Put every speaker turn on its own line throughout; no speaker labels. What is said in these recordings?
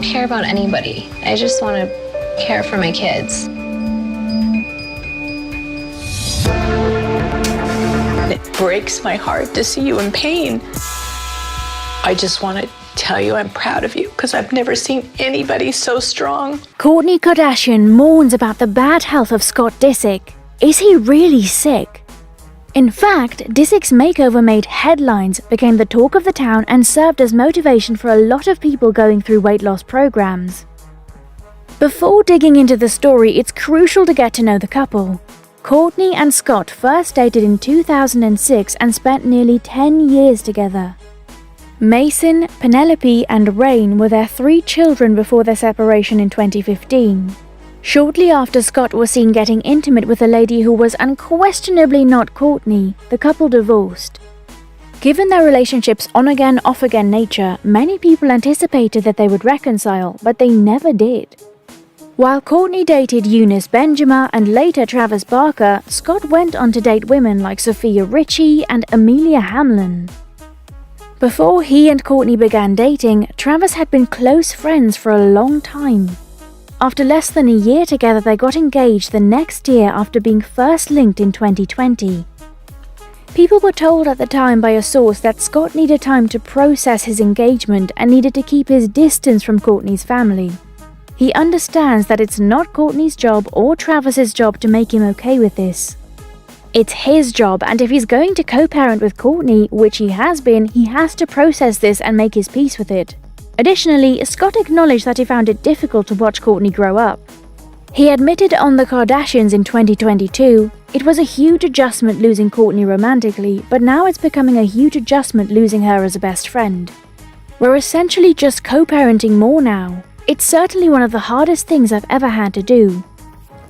don't care about anybody. I just want to care for my kids.
It breaks my heart to see you in pain. I just want to tell you I'm proud of you because I've never seen anybody so strong.
Kourtney Kardashian mourns about the bad health of Scott Disick. Is he really sick? In fact, Disick's makeover made headlines, became the talk of the town, and served as motivation for a lot of people going through weight loss programs. Before digging into the story, it's crucial to get to know the couple. Kourtney and Scott first dated in 2006 and spent nearly 10 years together. Mason, Penelope, and Rain were their 3 children before their separation in 2015. Shortly after Scott was seen getting intimate with a lady who was unquestionably not Kourtney, the couple divorced. Given their relationship's on-again, off-again nature, many people anticipated that they would reconcile, but they never did. While Kourtney dated Eunice Benjamin and later Travis Barker, Scott went on to date women like Sophia Richie and Amelia Hamlin. Before he and Kourtney began dating, Travis had been close friends for a long time. After less than a year together, they got engaged the next year after being first linked in 2020. People were told at the time by a source that Scott needed time to process his engagement and needed to keep his distance from Kourtney's family. He understands that it's not Kourtney's job or Travis's job to make him okay with this. It's his job, and if he's going to co-parent with Kourtney, which he has been, he has to process this and make his peace with it. Additionally, Scott acknowledged that he found it difficult to watch Kourtney grow up. He admitted on The Kardashians in 2022, "It was a huge adjustment losing Kourtney romantically, but now it's becoming a huge adjustment losing her as a best friend. We're essentially just co-parenting more now. It's certainly one of the hardest things I've ever had to do."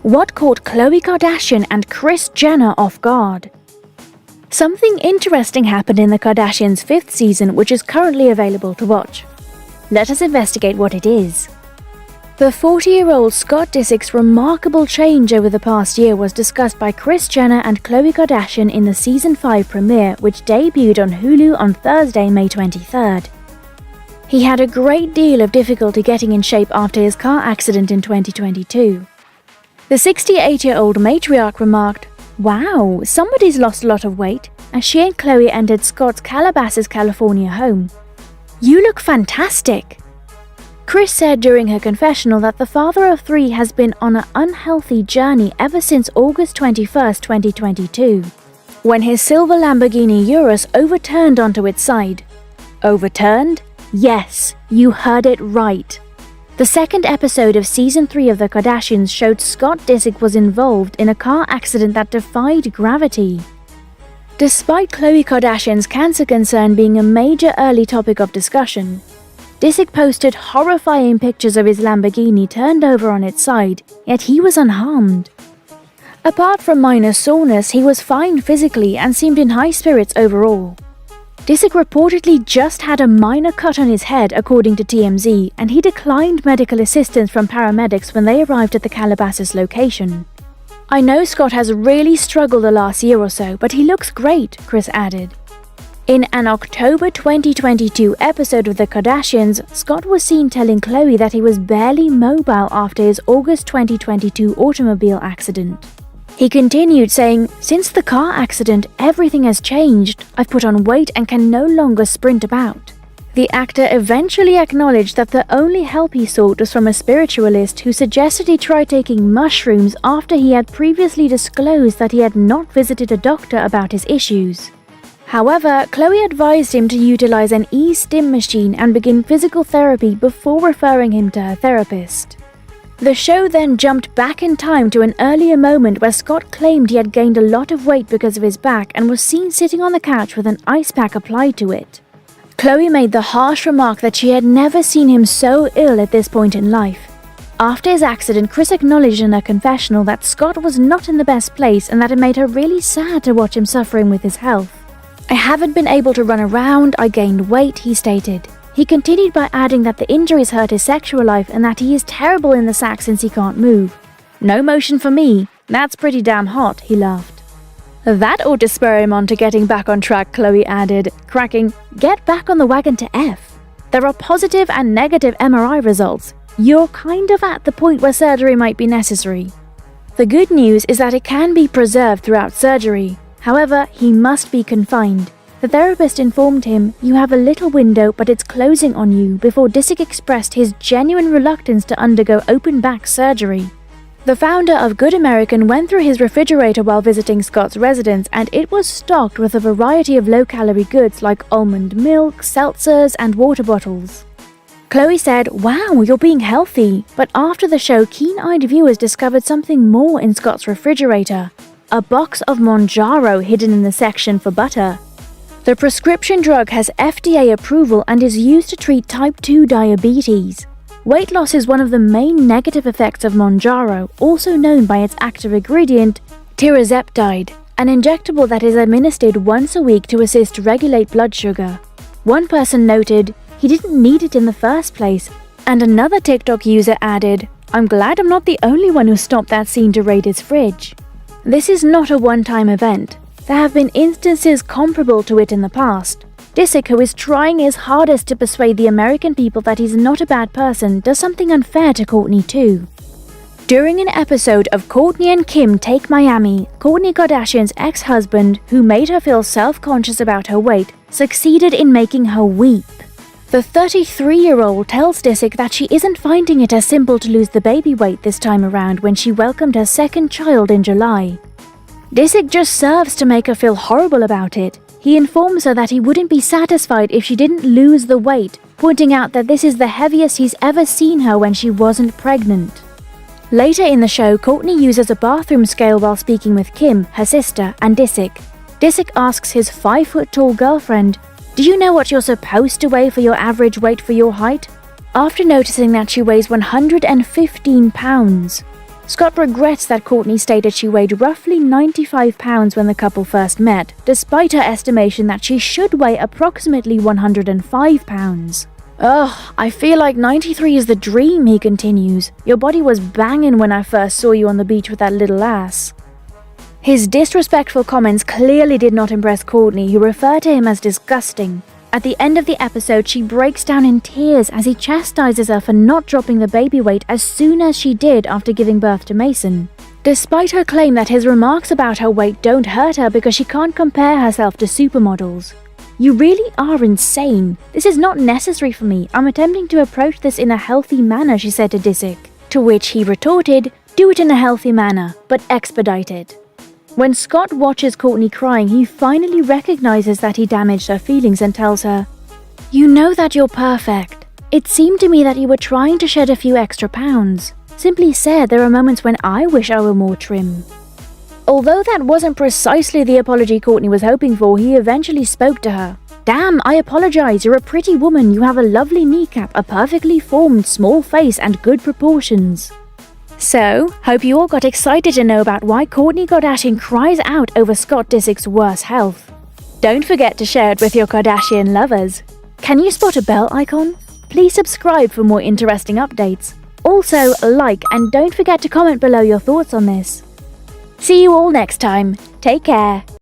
What caught Khloe Kardashian and Kris Jenner off guard? Something interesting happened in The Kardashians' 5th season, which is currently available to watch. Let us investigate what it is. The 40-year-old Scott Disick's remarkable change over the past year was discussed by Kris Jenner and Khloe Kardashian in the Season 5 premiere, which debuted on Hulu on Thursday, May 23rd. He had a great deal of difficulty getting in shape after his car accident in 2022. The 68-year-old matriarch remarked, "Wow, somebody's lost a lot of weight," as she and Khloe entered Scott's Calabasas, California home. "You look fantastic." Kris said during her confessional that the father of 3 has been on an unhealthy journey ever since August 21, 2022, when his silver Lamborghini Urus overturned onto its side. Overturned? Yes, you heard it right. The second episode of Season 3 of The Kardashians showed Scott Disick was involved in a car accident that defied gravity. Despite Khloe Kardashian's cancer concern being a major early topic of discussion, Disick posted horrifying pictures of his Lamborghini turned over on its side, yet he was unharmed. Apart from minor soreness, he was fine physically and seemed in high spirits overall. Disick reportedly just had a minor cut on his head, according to TMZ, and he declined medical assistance from paramedics when they arrived at the Calabasas location. "I know Scott has really struggled the last year or so, but he looks great," Kris added. In an October 2022 episode of The Kardashians, Scott was seen telling Khloe that he was barely mobile after his August 2022 automobile accident. He continued saying, "Since the car accident, everything has changed. I've put on weight and can no longer sprint about." The actor eventually acknowledged that the only help he sought was from a spiritualist who suggested he try taking mushrooms after he had previously disclosed that he had not visited a doctor about his issues. However, Khloe advised him to utilize an e-stim machine and begin physical therapy before referring him to her therapist. The show then jumped back in time to an earlier moment where Scott claimed he had gained a lot of weight because of his back and was seen sitting on the couch with an ice pack applied to it. Khloe made the harsh remark that she had never seen him so ill at this point in life. After his accident, Kris acknowledged in her confessional that Scott was not in the best place and that it made her really sad to watch him suffering with his health. "I haven't been able to run around, I gained weight," he stated. He continued by adding that the injuries hurt his sexual life and that he is terrible in the sack since he can't move. "No motion for me. That's pretty damn hot," he laughed. That ought to spur him on to getting back on track, Khloe added, cracking, "Get back on the wagon to F." There are positive and negative MRI results. You're kind of at the point where surgery might be necessary. The good news is that it can be preserved throughout surgery. However, he must be confined. The therapist informed him, "You have a little window, but it's closing on you," before Disick expressed his genuine reluctance to undergo open back surgery. The founder of Good American went through his refrigerator while visiting Scott's residence, and it was stocked with a variety of low-calorie goods like almond milk, seltzers, and water bottles. Chloe said, "Wow, you're being healthy." But after the show, keen-eyed viewers discovered something more in Scott's refrigerator: a box of Monjaro hidden in the section for butter. The prescription drug has FDA approval and is used to treat type 2 diabetes. Weight loss is one of the main negative effects of Monjaro, also known by its active ingredient, tirzepatide, an injectable that is administered once a week to assist regulate blood sugar. One person noted, "He didn't need it in the first place," and another TikTok user added, "I'm glad I'm not the only one who stopped that scene to raid his fridge." This is not a one-time event. There have been instances comparable to it in the past. Disick, who is trying his hardest to persuade the American people that he's not a bad person, does something unfair to Kourtney too. During an episode of Kourtney and Kim Take Miami, Kourtney Kardashian's ex-husband, who made her feel self-conscious about her weight, succeeded in making her weep. The 33-year-old tells Disick that she isn't finding it as simple to lose the baby weight this time around when she welcomed her second child in July. Disick just serves to make her feel horrible about it. He informs her that he wouldn't be satisfied if she didn't lose the weight, pointing out that this is the heaviest he's ever seen her when she wasn't pregnant. Later in the show, Kourtney uses a bathroom scale while speaking with Kim, her sister, and Disick. Disick asks his 5-foot-tall girlfriend, "Do you know what you're supposed to weigh for your average weight for your height?" After noticing that she weighs 115 pounds. Scott regrets that Kourtney stated she weighed roughly 95 pounds when the couple first met, despite her estimation that she should weigh approximately 105 pounds. "Ugh, I feel like 93 is the dream," he continues. "Your body was banging when I first saw you on the beach with that little ass." His disrespectful comments clearly did not impress Kourtney, who referred to him as disgusting. At the end of the episode, she breaks down in tears as he chastises her for not dropping the baby weight as soon as she did after giving birth to Mason. Despite her claim that his remarks about her weight don't hurt her because she can't compare herself to supermodels. "You really are insane. This is not necessary for me. I'm attempting to approach this in a healthy manner," she said to Disick. To which he retorted, "Do it in a healthy manner, but expedite it." When Scott watches Kourtney crying, he finally recognizes that he damaged her feelings and tells her, "You know that you're perfect. It seemed to me that you were trying to shed a few extra pounds. Simply said, there are moments when I wish I were more trim." Although that wasn't precisely the apology Kourtney was hoping for, he eventually spoke to her. "Damn, I apologize. You're a pretty woman. You have a lovely kneecap, a perfectly formed small face, and good proportions." So, hope you all got excited to know about why Kourtney Kardashian cries out over Scott Disick's worse health. Don't forget to share it with your Kardashian lovers. Can you spot a bell icon? Please subscribe for more interesting updates. Also, like and don't forget to comment below your thoughts on this. See you all next time. Take care.